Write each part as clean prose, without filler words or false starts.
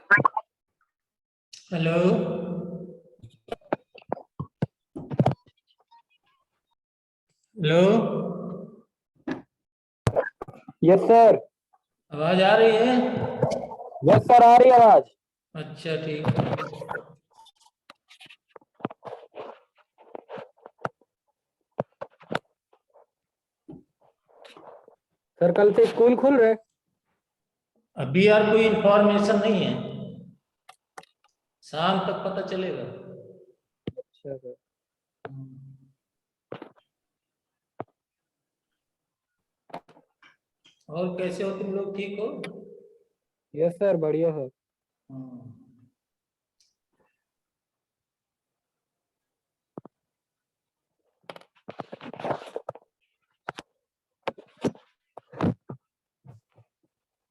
Hello. Hello. Yes sir. आवाज आ रही है? यस सर, आ रही है आवाज। अच्छा, ठीक है। सर कल से स्कूल खुल रहे? अभी यार कोई इंफॉर्मेशन नहीं है, शाम तक पता चलेगा। अच्छा सर। और कैसे हो तुम लोग, ठीक हो? यस सर, बढ़िया सर।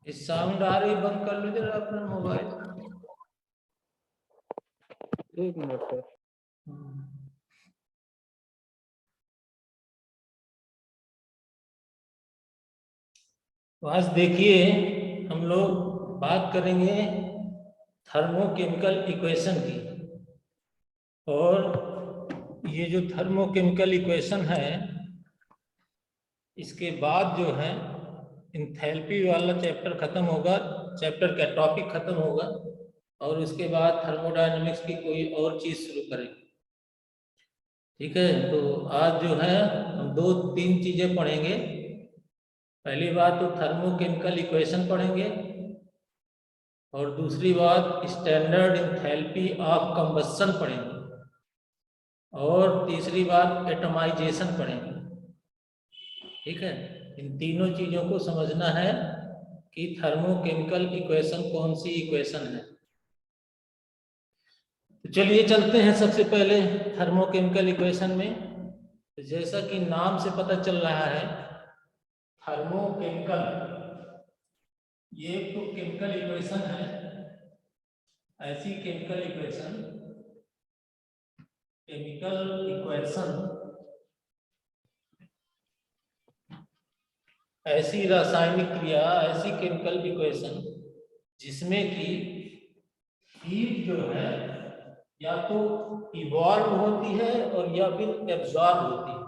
इस साउंड आ रही, बंद कर लो जरा अपना मोबाइल। एक मिनट सर। तो आज देखिए, हम लोग बात करेंगे थर्मोकेमिकल इक्वेशन की। और ये जो थर्मोकेमिकल इक्वेशन है, इसके बाद जो है इंथैल्पी वाला चैप्टर खत्म होगा, चैप्टर का टॉपिक खत्म होगा, और उसके बाद थर्मोडायनेमिक्स की कोई और चीज शुरू करेंगे। ठीक है, तो आज जो है हम दो तीन चीजें पढ़ेंगे। पहली बात तो थर्मोकेमिकल इक्वेशन पढ़ेंगे, और दूसरी बात स्टैंडर्ड इंथैल्पी ऑफ कंबस्शन पढ़ेंगे, और तीसरी बात एटमाइजेशन पढ़ेंगे। ठीक है, इन तीनों चीजों को समझना है कि थर्मोकेमिकल इक्वेशन कौन सी इक्वेशन है। तो चलिए चलते हैं सबसे पहले थर्मोकेमिकल इक्वेशन में। तो जैसा कि नाम से पता चल रहा है, थर्मोकेमिकल ये तो केमिकल इक्वेशन है। ऐसी केमिकल इक्वेशन ऐसी रासायनिक क्रिया, ऐसी केमिकल इक्वेशन जिसमें कि हीट जो है या तो इवॉल्व होती है और या फिर एब्जॉर्ब होती है।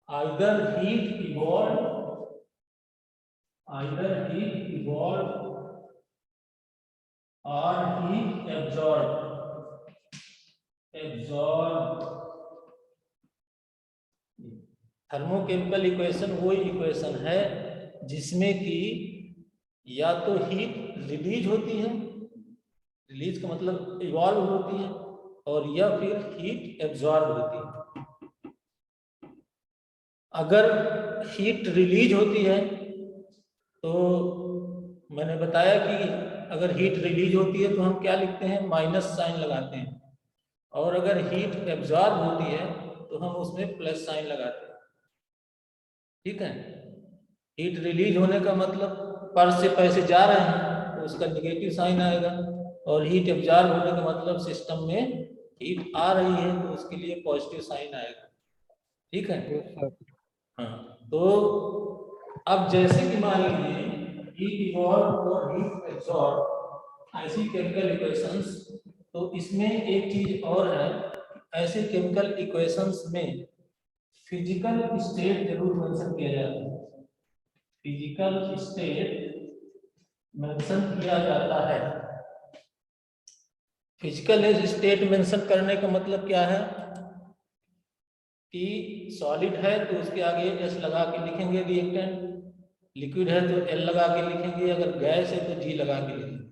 आइदर हीट इवॉल्व और हीट एब्जॉर्ब। थर्मोकेमिकल इक्वेशन वो इक्वेशन है जिसमें कि या तो हीट रिलीज होती है, रिलीज का मतलब इवॉल्व होती है, और या फिर हीट एब्जॉर्ब होती है। अगर हीट रिलीज होती है तो मैंने बताया कि अगर हीट रिलीज होती है तो हम क्या लिखते हैं, माइनस साइन लगाते हैं, और अगर हीट एब्जॉर्ब होती है तो हम उसमें प्लस साइन लगाते हैं। ठीक है, हीट रिलीज होने का मतलब पर्स से पैसे जा रहे हैं तो उसका निगेटिव साइन आएगा, और हीट एब्जॉर्ब होने का मतलब सिस्टम में हीट आ रही है तो उसके लिए पॉजिटिव साइन आएगा। ठीक है। Yes sir. हाँ, तो अब जैसे कि मान लीजिए हीट इवॉल्व और हीट एब्जॉर्ब ऐसी केमिकल इक्वेशंस, तो इसमें एक चीज और है, ऐसे केमिकल इक्वेशंस में फिजिकल स्टेट जरूर मेंशन किया जाता है। फिजिकल स्टेट मेंशन किया जाता है। फिजिकल स्टेट मेंशन करने का मतलब क्या है कि सॉलिड है तो उसके आगे एस लगा के लिखेंगे रिएक्टेंट, लिक्विड है तो एल लगा के लिखेंगे, अगर गैस है तो जी लगा के लिखेंगे।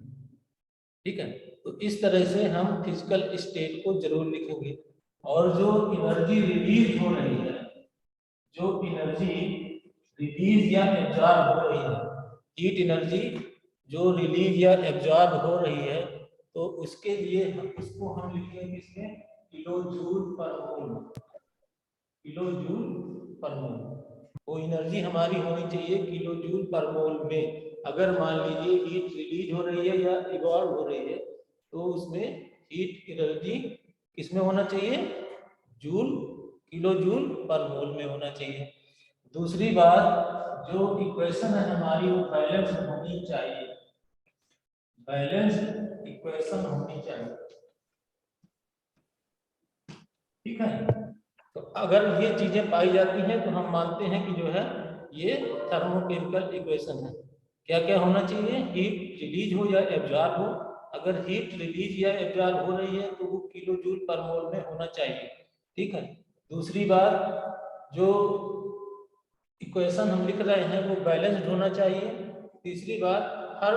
ठीक है, तो इस तरह से हम फिजिकल स्टेट को जरूर लिखेंगे। और जो एनर्जी रिलीज हो रही है, जो एनर्जी रिलीज या एब्जॉर्ब हो रही है, हीट एनर्जी जो रिलीज या एब्जॉर्ब हो रही है, तो उसके लिए उसको हम लिखेंगे किसमें, किलो जूल पर मोल। किलो जूल पर मोल वो एनर्जी हमारी होनी चाहिए किलो जूल पर मोल में। अगर मान लीजिए हीट रिलीज हो रही है या इवॉल्व हो रही है तो उसमें हीट एनर्जी किसमें होना चाहिए, जूल, किलो जूल पर मोल में होना चाहिए। दूसरी बात, जो इक्वेशन है हमारी वो बैलेंस होनी चाहिए। बैलेंस्ड इक्वेशन होनी चाहिए। ठीक है, तो अगर ये चीजें पाई जाती हैं तो हम मानते हैं कि जो है ये थर्मोकेमिकल इक्वेशन है। क्या क्या होना चाहिए? हीट रिलीज हो या एब्जॉर्ब हो। अगर हीट रिलीज या एब्जॉर्ब हो रही है तो वो किलो जूल पर मोल में होना चाहिए। ठीक है, दूसरी बात, जो इक्वेशन हम लिख रहे हैं वो बैलेंस्ड होना चाहिए। तीसरी बात, हर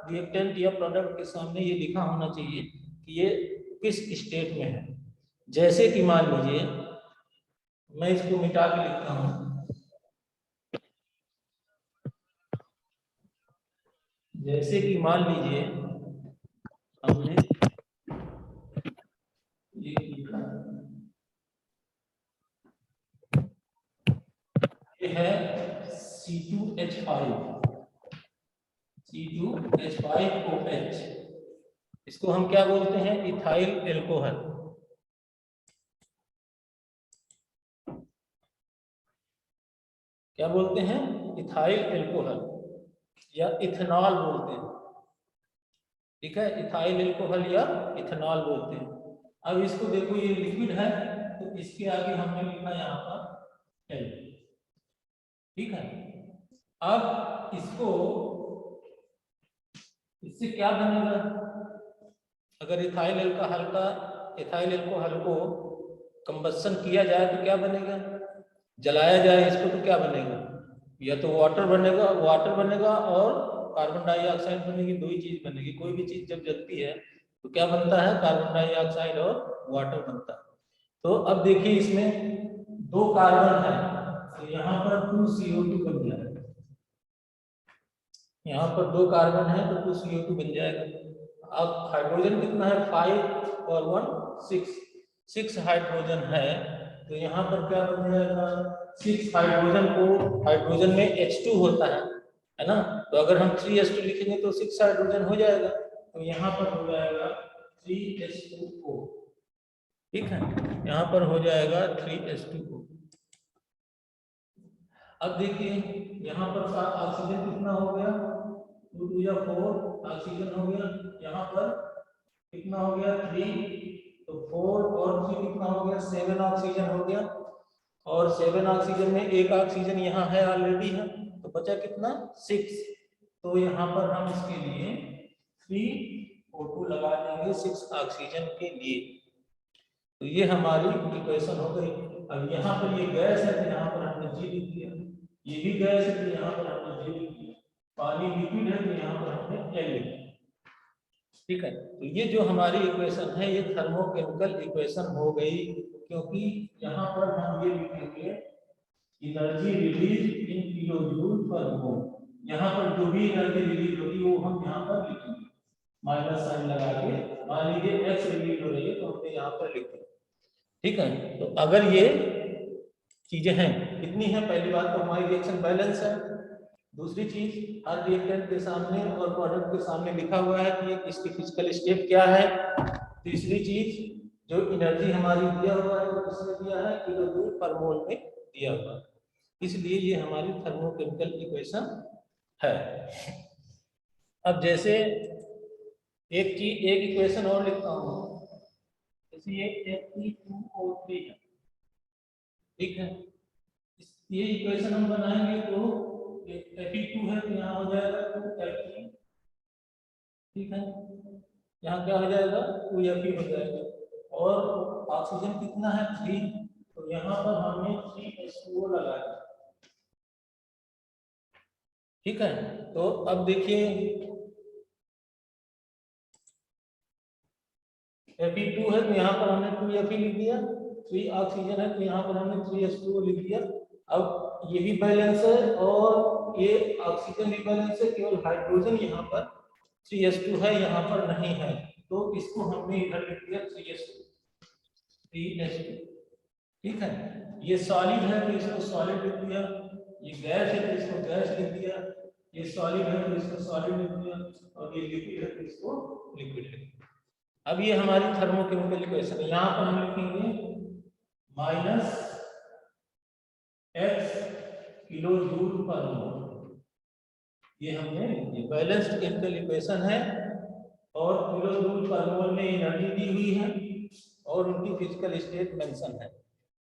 रिएक्टेंट या प्रोडक्ट के सामने ये लिखा होना चाहिए कि ये किस स्टेट में है। जैसे कि मान लीजिए, मैं इसको मिटा के लिखता हूं, जैसे कि मान लीजिए हमने ये लिखा, ये है C2H5, C2H5OH। इसको हम क्या बोलते हैं? Ethyl alcohol. क्या बोलते हैं? इथाइल एल्कोहल या इथेनॉल बोलते हैं। ठीक है, इथाइल एल्कोहल या इथेनॉल बोलते हैं। अब इसको देखो, ये लिक्विड है तो इसके आगे हमने लिखा यहाँ पर एल। ठीक है, अब इसको, इससे क्या बनेगा? अगर इथाइल एल्कोहल को कंबस्शन किया जाए तो क्या बनेगा? जलाया जाए इसको तो क्या बनेगा? या तो वाटर बनेगा और कार्बन डाइऑक्साइड बनेगी। दो ही चीज बनेगी। कोई भी चीज जब जलती है तो क्या बनता है? कार्बन डाइऑक्साइड और वाटर बनता है। तो अब देखिए, इसमें दो कार्बन है तो यहाँ पर 2CO2 बन जाएगा। यहाँ पर दो कार्बन है तो 2CO2 बन जाएगा। अब हाइड्रोजन कितना है? 5 और 1 6 हाइड्रोजन है तो यहाँ पर क्या बन जाएगा? 6 हाइड्रोजन को, हाइड्रोजन में H2 होता है ना, तो अगर हम 3H2 लिखेंगे तो 6 हाइड्रोजन हो जाएगा, तो यहाँ पर हो जाएगा 3H2O। ठीक है, यहाँ पर हो जाएगा 3H2O। अब देखिए, यहाँ पर ऑक्सीजन कितना हो गया? 2 या 4 ऑक्सीजन हो गया। यहाँ पर कितना हो गया? 3, तो 4 और 3 कितना हो गया? 7 ऑक्सीजन हो गया। और 7 ऑक्सीजन में एक ऑक्सीजन यहाँ है, ऑलरेडी है, तो बचा कितना? 6। तो यहाँ पर हम इसके लिए 3O2 लगा देंगे 6 ऑक्सीजन के लिए। तो ये हमारी इक्वेशन हो गई। अब यहाँ पर ये गैस है तो यहाँ पर हमने G लिख दिया, ये भी गैस है तो यहाँ पर हमने G लिख दिया, पानी लिक्विड है तो यहाँ पर हमने L लिख दिया। ठीक है, तो ये जो हमारी इक्वेशन है ये थर्मोकेमिकल इक्वेशन हो गई, क्योंकि यहाँ पर हम ये लिखेंगे energy release in kilo joule per mole. यहाँ पर जो भी एनर्जी रिलीज होगी वो हम यहाँ पर लिखेंगे माइनस साइन लगा के। मान लीजिए X रिलीज हो रही है तो हमने यहाँ पर लिख दिया। ठीक है, तो अगर ये चीजें हैं, कितनी है? पहली बात तो हमारी रिएक्शन बैलेंस है। दूसरी चीज, हर रिएक्टेंट के सामने और प्रोडक्ट के सामने लिखा हुआ है कि इसकी फिजिकल स्टेट क्या है। तीसरी चीज, जो एनर्जी हमारी दिया हुआ है वो किसने दिया है? किलो जूल पर मोल में दिया हुआ है। इसलिए ये हमारी थर्मोकेमिकल इक्वेशन है। अब जैसे एक इक्वेशन और लिखता हूँ, जैसे ये Fe2O3 है। ठीक है, ये इक्वेशन हम बनाएंगे तो Fe2 है तो यहाँ हो जाएगा 2Fe। ठीक है, यहाँ क्या हो जाएगा? 2Fe हो जाएगा। और ऑक्सीजन कितना है? 3, तो यहाँ पर हमने 3H2O लगाया। ठीक है, तो अब देखिए Fe2 है तो यहाँ पर हमने 2Fe लिख दिया, 3 ऑक्सीजन है तो यहाँ पर हमने 3H2O लिख दिया। अब ये भी बैलेंस है और ये ऑक्सीजन भी बैलेंस है, केवल हाइड्रोजन यहाँ पर 3H2 है, यहाँ पर नहीं है, तो इसको हमने इधर लिख दिया 3H2। ठीक है, ये सॉलिड है तो इसको सॉलिड लिख दिया, ये गैस है तो इसको गैस लिख दिया, ये सॉलिड है तो इसको सॉलिड लिख दिया, और ये लिक्विड है तो इसको लिक्विड लिख दिया। अब ये हमारी थर्मोकेमिकल इक्वेशन है। यहाँ पर हम लिखेंगे -X किलो जूल पर मोल। ये हमने लिख दिया। बैलेंस्ड केमिकल इक्वेशन है और किलो जूल पर मोल में एनर्जी दी हुई है और उनकी फिजिकल स्टेट मेंशन है।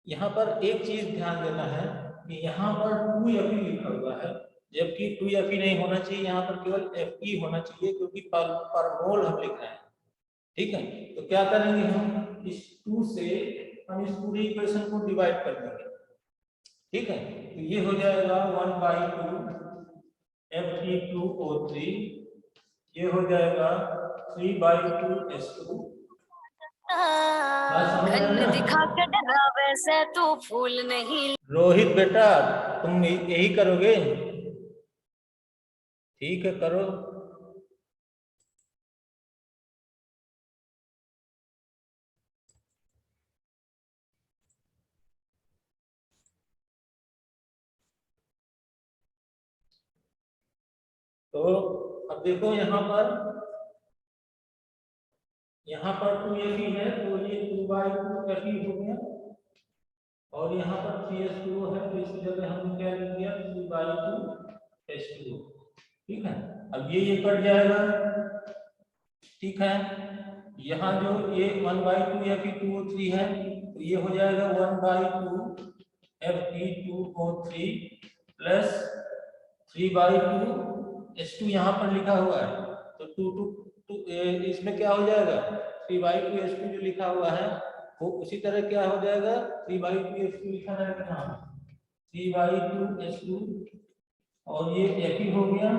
यहाँ पर एक चीज ध्यान देना है कि यहाँ पर 2Fe लिखा हुआ है, जबकि 2Fe नहीं होना चाहिए, यहाँ पर केवल Fe होना चाहिए, क्योंकि पर मोल हम लिख रहे हैं। ठीक है, तो क्या करेंगे, हम इस 2 से हम इस पूरी इक्वेशन को डिवाइड कर देंगे। ठीक है, तो ये हो जाएगा 1/2 Fe2O3, ये हो जाएगा 3/2 H2। घन दिखा के डरा वैसे तो फूल नहीं। रोहित बेटा, तुम यही करोगे? ठीक है, करो। तो अब देखो यहाँ पर 2Fe है, तो ये 2/2 Fe हो गया, और यहाँ पर 3H2O है, तो इसकी जगह हमने क्या लिख दिया, 3/2 H2O। ठीक है, अब ये कट जाएगा। ठीक है, यहाँ जो ये 1/2 Fe2O3 है, तो ये हो जाएगा 1/2 Fe2O3 प्लस 3/2 H2 यहाँ पर लिखा हुआ है, तो 2 इसमें क्या हो जाएगा, 3/2 H2 जो लिखा हुआ है वो उसी तरह क्या हो जाएगा, 3/2 H2 लिखा रहेगा यहाँ, 3/2 H2, और ये Fe हो गया,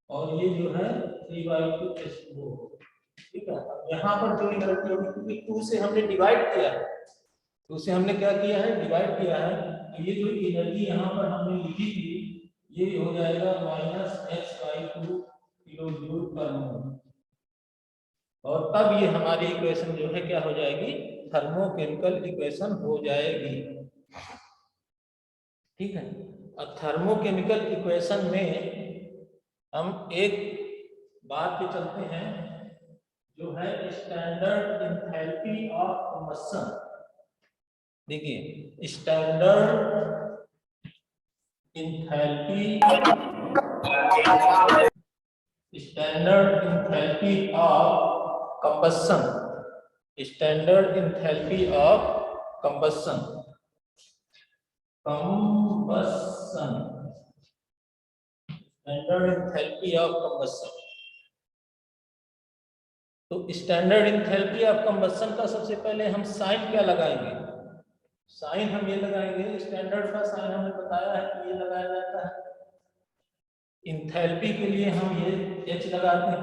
और ये जो है 3/2 H2O। ठीक है, यहाँ पर जो एनर्जी होगी, क्योंकि 2 से हमने डिवाइड किया है, तो उसे हमने क्या किया है, डिवाइड किया है, तो ये जो एनर्जी यहाँ पर हमने लिखी थी, ये हो जाएगा -H/2 किलो जूल पर मोल, और तब ये हमारी इक्वेशन जो है क्या हो जाएगी, थर्मोकेमिकल इक्वेशन हो जाएगी। ठीक है, अब थर्मोकेमिकल इक्वेशन में हम एक बात पे चलते हैं, जो है स्टैंडर्ड एंथैल्पी ऑफ कंबशन। देखिए, standard enthalpy of combustion, standard enthalpy of combustion, standard enthalpy of combustion. तो स्टैंडर्ड एंथैल्पी ऑफ कंबशन का सबसे पहले हम साइन क्या लगाएंगे, साइन हम ये लगाएंगे, स्टैंडर्ड का साइन हमने बताया है कि ये लगाया जाता है। इंथैल्पी के लिए हम ये H लगाते हैं,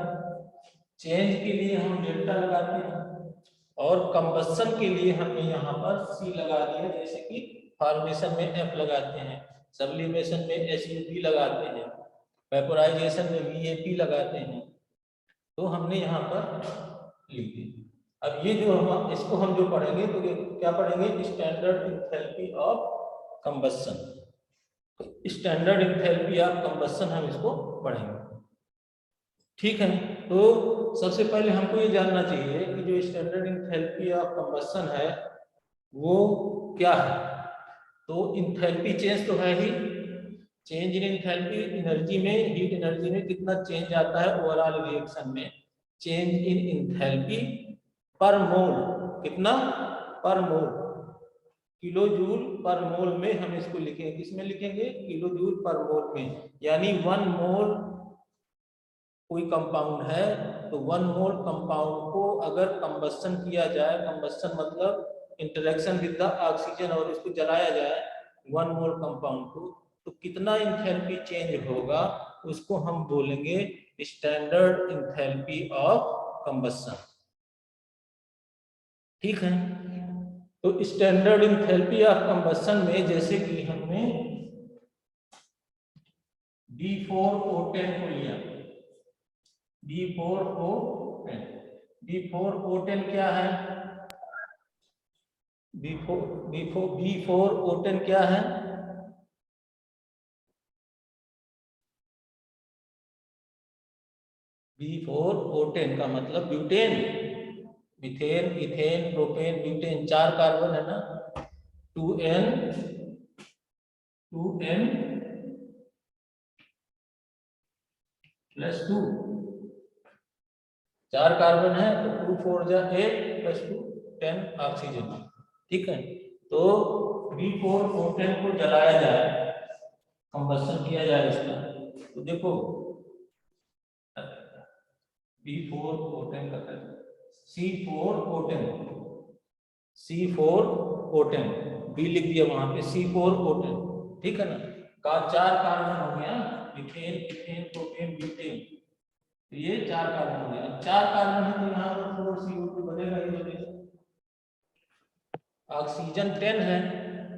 चेंज के लिए हम डेल्टा लगाते हैं, और कंबशन के लिए हमने यहाँ पर C लगा दिया, जैसे कि फॉर्मेशन में F लगाते हैं, सब्लिमेशन में SUB लगाते हैं, वेपोराइजेशन में VAP लगाते हैं, तो हमने यहाँ पर लिख दिया। अब ये जो हम इसको हम जो पढ़ेंगे, तो ये क्या पढ़ेंगे, standard enthalpy of combustion. Standard enthalpy of combustion हम इसको पढ़ेंगे। ठीक है, तो सबसे पहले हमको ये जानना चाहिए कि जो स्टैंडर्ड एंथैल्पी ऑफ कंबशन है वो क्या है। तो एंथैल्पी चेंज तो है ही, चेंज इन एंथैल्पी, एनर्जी में, हीट एनर्जी में कितना चेंज आता है ओवरऑल रिएक्शन में, चेंज इन एंथैल्पी पर मोल, कितना, पर मोल, किलो जूल पर मोल में हम इसको लिखेंगे, किसमें लिखेंगे, किलो जूल पर मोल में, यानी 1 मोल कोई कंपाउंड है, तो 1 मोल कंपाउंड को अगर कंबशन किया जाए, कंबशन मतलब इंटरेक्शन विद द ऑक्सीजन, और इसको जलाया जाए 1 मोल कंपाउंड को, तो कितना इंथैल्पी चेंज होगा, उसको हम बोलेंगे स्टैंडर्ड इंथैल्पी ऑफ कंबशन। ठीक है, तो स्टैंडर्ड इंथैल्पी ऑफ कंबशन में जैसे कि हमने D4O10 को लिया, D4O10, D4O10 क्या है, B4O10 क्या है, B4O10 का मतलब butane, methane, ethane, propane, butane, 4 carbon है ना, 2N +2, 4 कार्बन है तो 2 4 जा 8 प्लस 2 10 ऑक्सीजन। ठीक है, तो B4O10 को जलाया जाए, कंबस्शन किया जाए इसका, तो देखो B4O10 का C4O10 बी लिख दिया वहां पे C4O10। ठीक है ना, का 4 कार्बन हो गया, मीथेन इथेन प्रोपेन ब्यूटेन, तो ये 4 कार्बन हो गया। 4 कार्बन है तो यहाँ पर 4 CO2 बनेगा ही बनेगा। ऑक्सीजन 10 है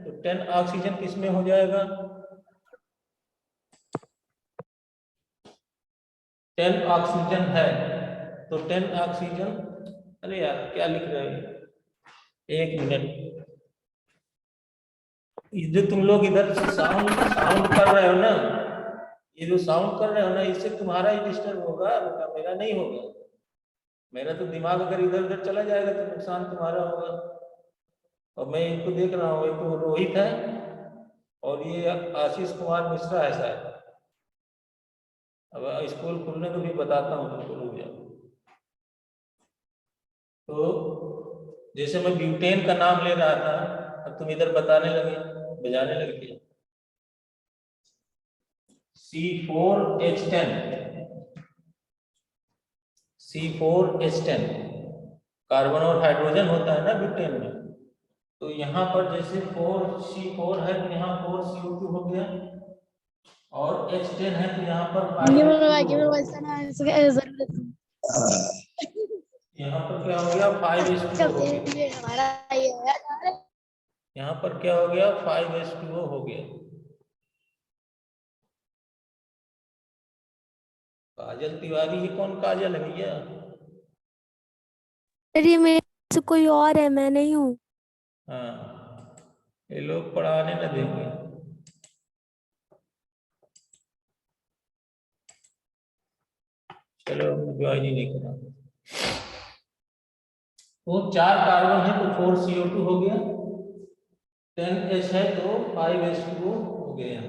तो 10 ऑक्सीजन किस में हो जाएगा, 10 ऑक्सीजन है तो 10 ऑक्सीजन, अरे यार क्या लिख रहे हो, एक मिनट, ये जो तुम लोग इधर से साउंड साउंड कर रहे हो ना, ये जो साउंड कर रहे हो ना, इससे तुम्हारा ही डिस्टर्ब होगा, मेरा नहीं होगा। मेरा तो दिमाग अगर इधर उधर चला जाएगा तो नुकसान तुम्हारा होगा। और मैं इनको देख रहा हूँ, एक तो रोहित है और ये आशीष कुमार मिश्रा है शायद। अब स्कूल खुलने को भी बताता हूँ तुमको, रुक जाओ। तो जैसे मैं ब्यूटेन का नाम ले रहा था, अब तुम इधर बताने लगे, बजाने लगे। C4H10 कार्बन और हाइड्रोजन होता है ना ब्यूटेन में, तो यहाँ पर जैसे 4C4 है तो यहाँ 4CO2 हो गया, और H10 है तो यहाँ पर 5 यहाँ पर क्या हो गया 5H2O हो गया। यहाँ पर क्या हो गया 5H2O हो गया। काजल तिवारी, ये कौन काजल है भैया? अरे मेरे से कोई और है, मैं नहीं हूँ। हाँ, ये लोग पढ़ाने न देंगे। चलो ज्वाइन ही नहीं करा। तो 4 कार्बन है तो 4CO2 हो गया, 10H है तो 5H2O हो गया।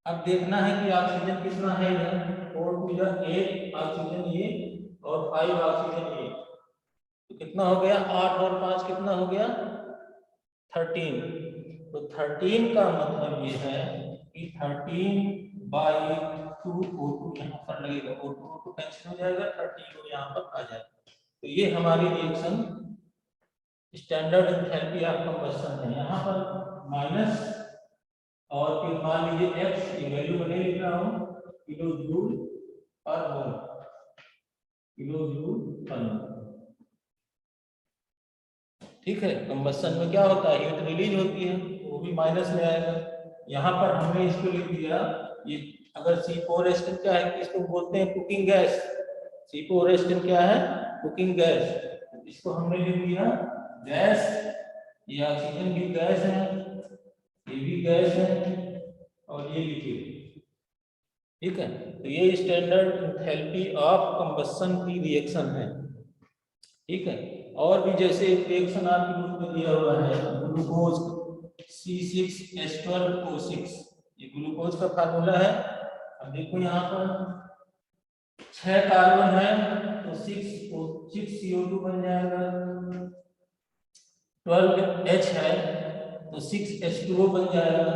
अब देखना है कि ऑक्सीजन कितना है, 4 2 जा 8 ऑक्सीजन ये और 5 ऑक्सीजन ये, तो कितना हो गया 8 और 5 कितना हो गया 13। तो 13 का मतलब ये है कि 13/2 O2 यहाँ पर लगेगा, O2 कैंसिल हो जाएगा, 13 यहाँ पर आ जाएगा। तो ये हमारी reaction standard enthalpy of combustion है। यहाँ पर माइनस और फिर मान लीजिए x की वैल्यू मैं लिख रहा हूँ किलो जूल पर मोल, किलो जूल पर मोल। ठीक है, कंबस्शन में क्या होता है, हीट रिलीज होती है, वो भी माइनस में आएगा। यहाँ पर हमने इसको लिख दिया, ये अगर C4H10 क्या है, इसको बोलते हैं कुकिंग गैस। C4H10 क्या है, कुकिंग गैस, इसको हमने लिख दिया गैस। ये ऑक्सीजन भी गैस है, ये भी गैस है, और ये लिक्विड। ठीक है, तो ये स्टैंडर्ड एंथैल्पी ऑफ कंबस्शन की रिएक्शन है। ठीक है, और भी जैसे एक रिएक्शन आपके बुक में दिया हुआ है ग्लूकोज C6H12O6, ये ग्लूकोज का फार्मूला है। अब देखो यहाँ पर 6 कार्बन है तो 6CO2 बन जाएगा, 12H है तो 6H2O बन जाएगा,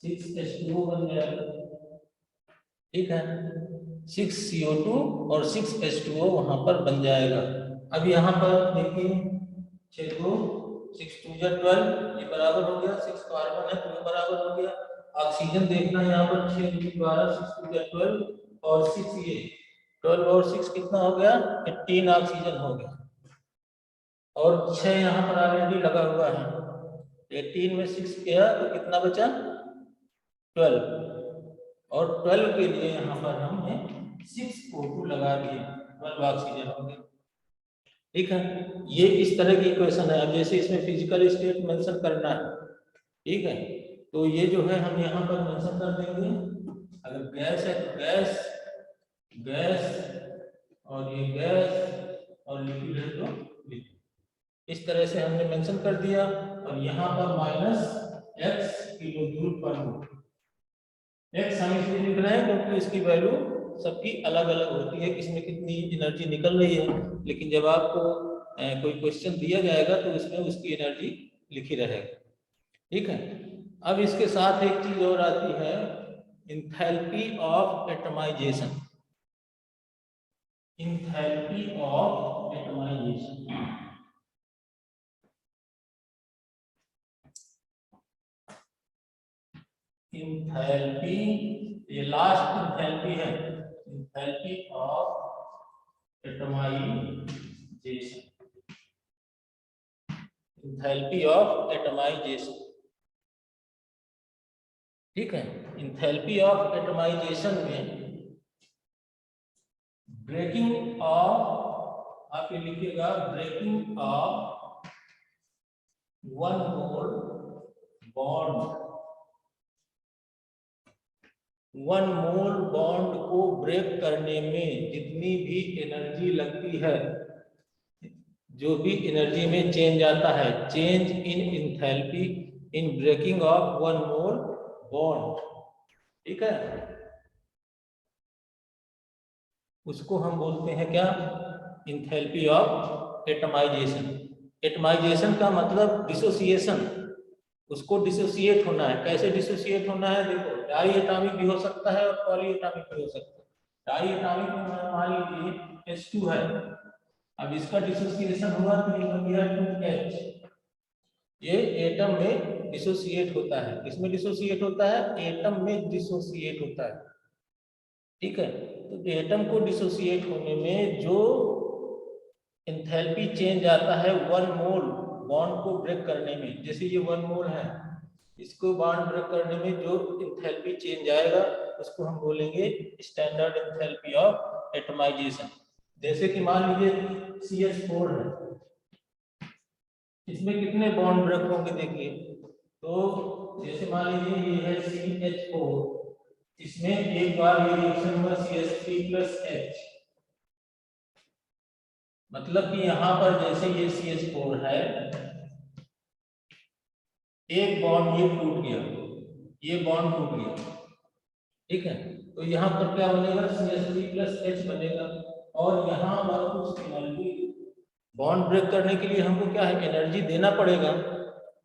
6H2O बन जाएगा। ठीक है, 6CO2 और 6H2O वहां पर बन जाएगा। अब यहाँ पर देखिए 6 2 6 2 जा 12, ये बराबर हो गया, 6 कार्बन है तो ये बराबर हो गया। ऑक्सीजन देखना है यहाँ पर 6 2 12 6 2 जा 12 और 6 ये 12 और 6 कितना हो गया 18 ऑक्सीजन हो गया, और 6 यहाँ पर ऑलरेडी लगा हुआ है, 18 में 6 गया तो कितना बचा 12, और 12 के लिए यहाँ पर हमने 6O2 लगा दिए, 12 ऑक्सीजन हो गए। ठीक है, ये इस तरह की इक्वेशन है। अब जैसे इसमें फिजिकल स्टेट मेंशन करना है, ठीक है, तो ये जो है हम यहाँ पर मेंशन कर देंगे। अगर गैस है तो गैस, गैस, और ये गैस, और लिक्विड है तो लिक्विड, इस तरह से हमने मेंशन कर दिया। और यहाँ पर -x किलो जूल पर मोल, x हम इसलिए लिख रहे हैं क्योंकि इसकी वैल्यू सबकी अलग अलग होती है, किसमें कितनी एनर्जी निकल रही है, लेकिन जब आपको कोई क्वेश्चन दिया जाएगा तो उसमें उसकी एनर्जी लिखी रहेगी। ठीक है, अब इसके साथ एक चीज और आती है, enthalpy of atomization. Enthalpy of atomization, enthalpy, ये लास्ट इंथैल्पी है, enthalpy of atomization, enthalpy of atomization. ठीक है, इंथैल्पी ऑफ एटमाइजेशन में ब्रेकिंग ऑफ, आप ये लिखिएगा, breaking of one mole bond, one mole bond को ब्रेक करने में जितनी भी एनर्जी लगती है, जो भी एनर्जी में चेंज आता है, change in enthalpy in breaking of one mole bond, ठीक है, उसको हम बोलते हैं क्या, इंथैल्पी ऑफ एटमाइजेशन। एटमाइजेशन का मतलब डिसोसिएशन, उसको डिसोसिएट होना है। कैसे डिसोसिएट होना है, देखो, डाई एटॉमिक भी हो सकता है और पॉली एटॉमिक भी हो सकता है। डाई एटॉमिक में मान लीजिए H2 है, अब इसका डिसोसिएशन हुआ तो ये बन गया 2H, ये एटम में डिसोसिएट होता है। किसमें डिसोसिएट होता है, एटम में डिसोसिएट होता है। ठीक है, तो एटम को डिसोसिएट होने में जो एंथैल्पी चेंज आता है वन मोल बॉन्ड को ब्रेक करने में, जैसे ये वन मोल है, इसको बॉन्ड ब्रेक करने में जो एंथैल्पी चेंज आएगा उसको हम बोलेंगे स्टैंडर्ड एंथैल्पी ऑफ एटमाइजेशन। जैसे कि मान लीजिए CH4 है, इसमें कितने बॉन्ड ब्रेक होंगे देखिए, तो जैसे मान लीजिए ये है CH4, इसमें एक बार ये रिएक्शन हुआ CH3+H, मतलब कि यहाँ पर जैसे ये CH4 है, एक बॉन्ड ये टूट गया, ये बॉन्ड टूट गया, ठीक है, तो यहाँ पर क्या बनेगा, CH3+H बनेगा, और यहाँ पर कुछ एनर्जी, बॉन्ड ब्रेक करने के लिए हमको क्या है, एनर्जी देना पड़ेगा,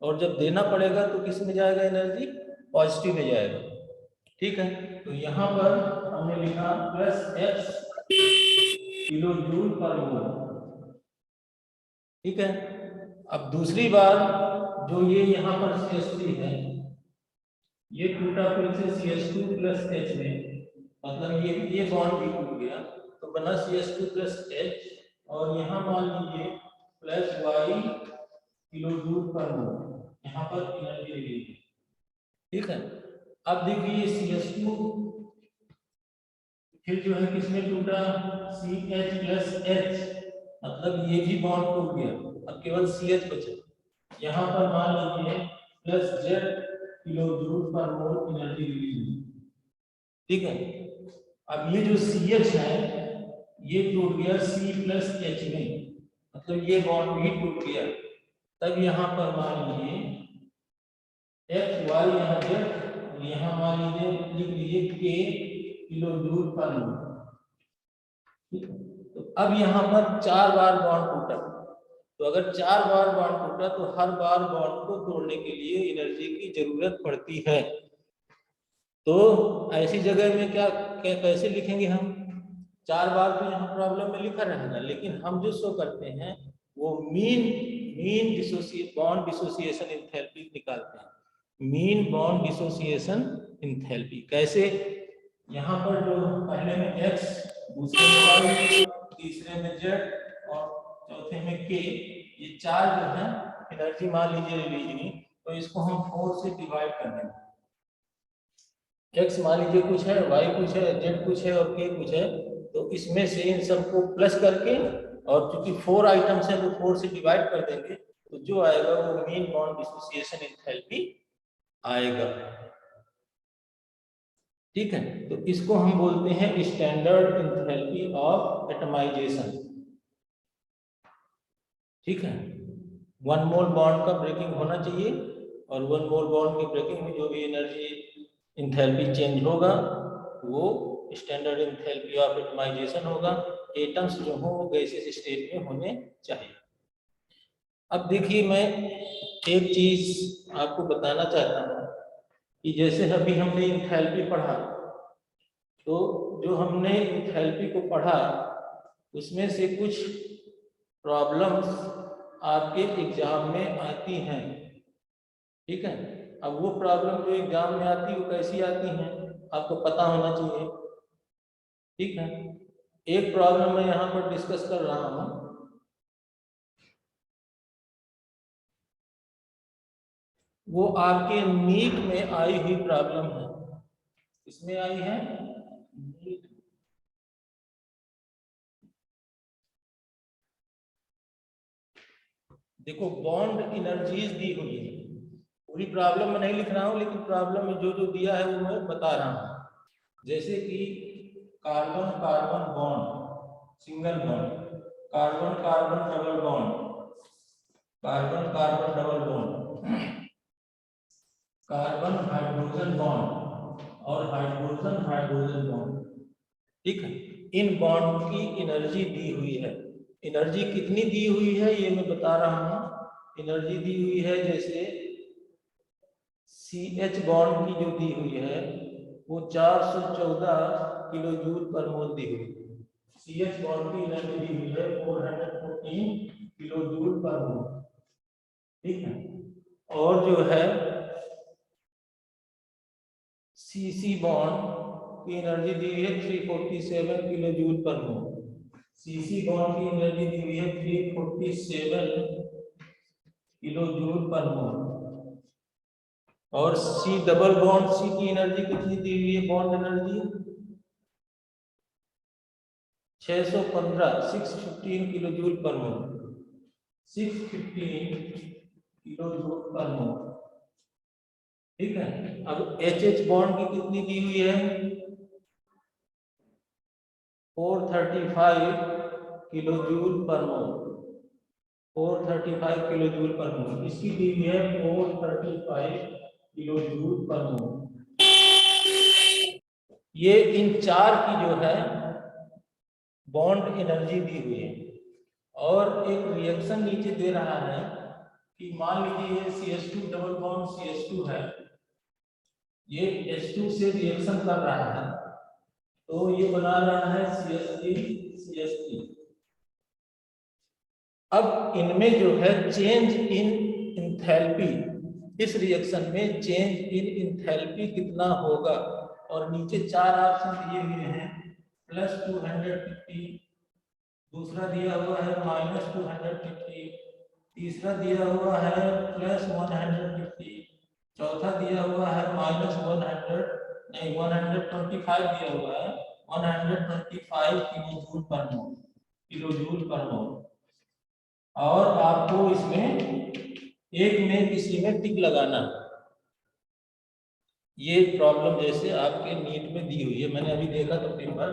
और जब देना पड़ेगा तो किस में जाएगा एनर्जी, पॉजिटिव में जाएगा। ठीक है, तो यहाँ पर हमने लिखा +X किलो जूल पर मोल। ठीक है, अब दूसरी बार जो ये यहाँ पर CH3 है, ये टूटा फिर से CH2+H में, मतलब ये बॉन्ड भी टूट गया, तो बना CH2+H, और यहाँ मान लीजिए +Y kilo joule per mole, यहाँ पर एनर्जी रिलीज है। ठीक है, अब देखिए CH2 फिर जो है किसमें टूटा, CH+H, मतलब ये भी बॉन्ड टूट गया, अब केवल CH बचा, यहाँ पर मान लीजिए +Z किलो जूल पर मोल एनर्जी रिलीज हुई। ठीक है, अब ये जो CH है ये टूट गया C+H में, मतलब ये बॉन्ड भी टूट गया, तब यहाँ पर मान लीजिए X Y यहाँ Z, यहाँ मान लीजिए लिख लीजिए K किलो जूल पर मोल। ठीक है, तो अब यहाँ पर 4 बार बॉन्ड टूटा, तो अगर 4 बार बॉन्ड टूटा तो हर बार बॉन्ड को तोड़ने के लिए एनर्जी की जरूरत पड़ती है। तो ऐसी जगह में क्या कैसे लिखेंगे हम, 4 बार तो यहाँ प्रॉब्लम में लिखा रहेगा, लेकिन हम जो शो करते हैं वो mean dissociate bond dissociation enthalpy निकालते हैं, मीन बॉन्ड डिसोसिएशन एंथैल्पी। कैसे, यहाँ पर जो पहले में X, दूसरे में Y, तीसरे में Z और चौथे में K, ये 4 जो है एनर्जी मान लीजिए रिलीज हुई, तो इसको हम 4 से डिवाइड कर देंगे। X मान लीजिए कुछ है, Y कुछ है, Z कुछ है और K कुछ है, तो इसमें से इन सबको प्लस करके, और चूंकि 4 आइटम्स है तो 4 से डिवाइड कर देंगे, तो जो आएगा वो मीन बॉन्ड डिसोसिएशन एंथैल्पी आएगा। ठीक है, तो इसको हम बोलते हैं स्टैंडर्ड एंथैल्पी ऑफ एटमाइजेशन। ठीक है, वन मोल बॉन्ड का ब्रेकिंग होना चाहिए, और वन मोल बॉन्ड के ब्रेकिंग में जो भी एनर्जी एंथैल्पी चेंज होगा वो स्टैंडर्ड एंथैल्पी ऑफ एटमाइजेशन होगा, एटम्स जो हो वो गैसेस स्टेट में होने चाहिए। अब देखिए मैं एक चीज आपको बताना चाहता हूँ कि जैसे अभी हमने एंथैल्पी पढ़ा, तो जो हमने एंथैल्पी को पढ़ा उसमें से कुछ प्रॉब्लम्स आपके एग्जाम में आती हैं, ठीक है। अब वो प्रॉब्लम जो एग्जाम में आती है वो कैसी आती हैं आपको पता होना चाहिए, ठीक है। एक प्रॉब्लम मैं यहाँ पर डिस्कस कर रहा हूँ, वो आपके नीट में आई हुई प्रॉब्लम है। इसमें आई है नीट। देखो बॉन्ड एनर्जीज दी हुई है, पूरी प्रॉब्लम में नहीं लिख रहा हूँ, लेकिन प्रॉब्लम में जो जो दिया है वो मैं बता रहा हूँ। जैसे कि carbon carbon bond single bond, carbon carbon double bond, carbon carbon double bond, carbon hydrogen bond और हाइड्रोजन हाइड्रोजन बॉन्ड, ठीक है। इन बॉन्ड की एनर्जी दी हुई है। एनर्जी कितनी दी हुई है ये मैं बता रहा हूँ। एनर्जी दी हुई है जैसे CH बॉन्ड की जो दी हुई है वो 414 किलो जूल पर मोल दी हुई है। CH बॉन्ड की एनर्जी दी हुई है 414 किलो जूल पर मोल, ठीक है। और जो है CC बॉन्ड की एनर्जी दी हुई है 347 किलो जूल पर मोल। CC बॉन्ड की एनर्जी दी हुई है 347 किलो जूल पर मोल। और C डबल बॉन्ड C की एनर्जी कितनी दी हुई है, bond energy 615 kilo joule per मोल, 615 किलो जूल पर मोल, ठीक है। अब HH बॉन्ड की कितनी दी हुई है 435 किलो जूल पर मोल, 435 किलो जूल पर मोल। इसकी दी हुई है 435 किलो जूल पर मोल। ये इन चार की जो है बॉन्ड एनर्जी दी हुई है। और एक रिएक्शन नीचे दे रहा है कि मान लीजिए ये CH2 डबल बॉन्ड CH2 है, ये H2 से रिएक्शन कर रहा है, तो ये बना रहा है CH3 अब इनमें जो है चेंज इन इंथैल्पी, इस रिएक्शन में चेंज इन इंथैल्पी कितना होगा। और नीचे चार ऑप्शन दिए हुए हैं, +250, दूसरा दिया हुआ है -250, तीसरा दिया हुआ है +150, चौथा दिया हुआ है -100 नहीं 125 दिया हुआ है 125 किलो जूल पर मोल, किलो जूल पर मोल। और आपको इसमें एक में किसी में टिक लगाना। ये प्रॉब्लम जैसे आपके नीट में दी हुई है, मैंने अभी देखा तो पेपर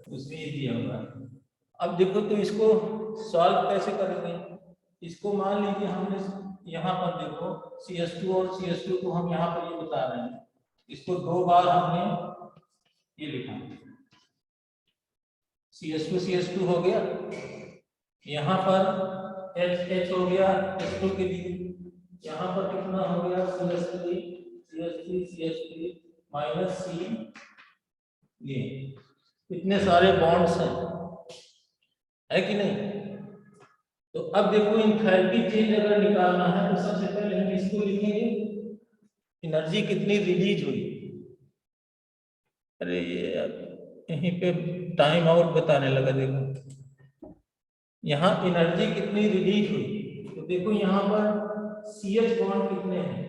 उसमें ये दिया हुआ है। अब देखो तो इसको सॉल्व कैसे करेंगे। इसको मान लीजिए हमने यहाँ पर देखो CH2 और CH2 को हम यहाँ पर ये बता रहे हैं, इसको दो बार हमने ये लिखा, CH2 हो गया, यहाँ पर H हो गया H2 के लिए, यहाँ पर कितना हो गया CH3 माइनस C, ये इतने सारे बॉन्ड्स हैं, है कि नहीं। तो अब देखो इंथैल्पी चेंज अगर निकालना है तो सबसे पहले हम इसको लिखेंगे, एनर्जी कितनी रिलीज हुई। अरे ये यहीं पे टाइम आउट बताने लगा, देखो यहाँ एनर्जी कितनी रिलीज हुई। तो देखो यहाँ पर CH बॉन्ड कितने हैं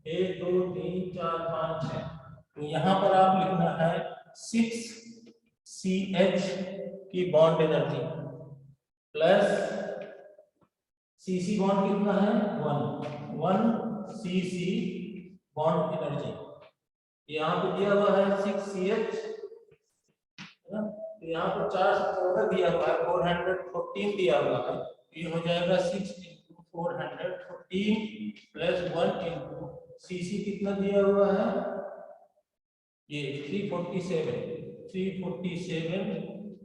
1 2 3 4 5 6, तो यहाँ पर आप लिखना है 6 CH की bond energy plus CC bond कितना है 1 CC बॉन्ड एनर्जी। यहाँ पे दिया हुआ है 6 CH, तो यहाँ पर 414 दिया हुआ है, 414 दिया हुआ है, तो ये हो जाएगा 6 × 414 + 1 × CC कितना दिया हुआ है ये 347, 347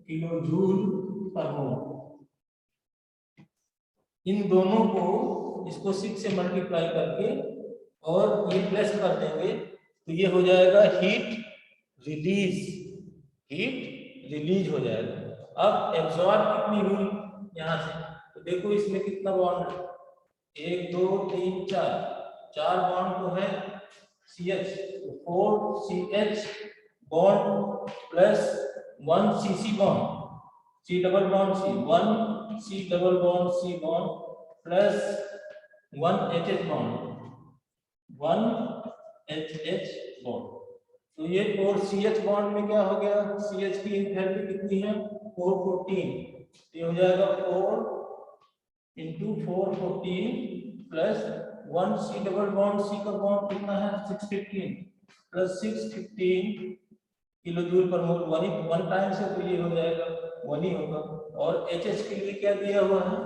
किलो जूल पर मोल। इन दोनों को इसको 6 से मल्टीप्लाई करके और ये प्लस कर देंगे तो ये हो जाएगा हीट रिलीज हो जाएगा। अब एब्जॉर्ब कितनी हुई यहाँ से, तो देखो इसमें कितना बॉन्ड है, 1 2 3 4 बॉन्ड तो है CH, तो 4 CH bond plus 1 CC bond, C double bond C, 1 C double bond C bond plus 1 HH bond, 1 HH bond. तो ये 4 CH बॉन्ड में क्या हो गया, CH की एंथैल्पी कितनी है 414, ये हो जाएगा 4 × 414 plus 1 C double bond C का बॉन्ड कितना है 615 प्लस 615 किलो जूल पर मोल, 1 टाइम से तो ये हो जाएगा 1 ही होगा। और HH के लिए क्या दिया हुआ है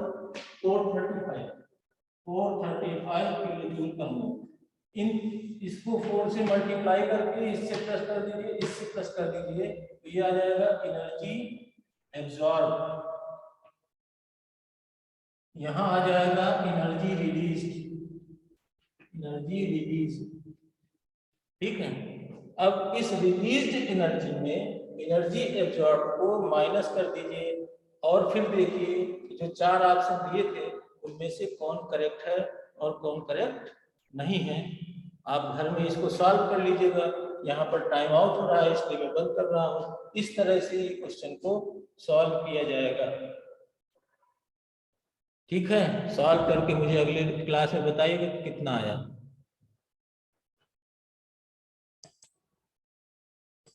435 किलो जूल पर मोल। इन इसको 4 से मल्टीप्लाई करके इससे प्लस कर दीजिए, इससे प्लस कर दीजिए, तो ये आ जाएगा एनर्जी एब्जॉर्ब, यहाँ आ जाएगा एनर्जी रिलीज। ठीक है, अब इस रिलीज्ड एनर्जी में एनर्जी एब्जॉर्ब को माइनस कर दीजिए और फिर देखिए जो 4 ऑप्शन दिए थे उनमें से कौन करेक्ट है और कौन करेक्ट नहीं है। आप घर में इसको सॉल्व कर लीजिएगा, यहाँ पर टाइम आउट हो रहा है इसलिए मैं बंद कर रहा हूँ। इस तरह से ये क्वेश्चन को सॉल्व किया जाएगा। ठीक है, सॉल्व करके मुझे अगले क्लास में बताइएगा कितना आया।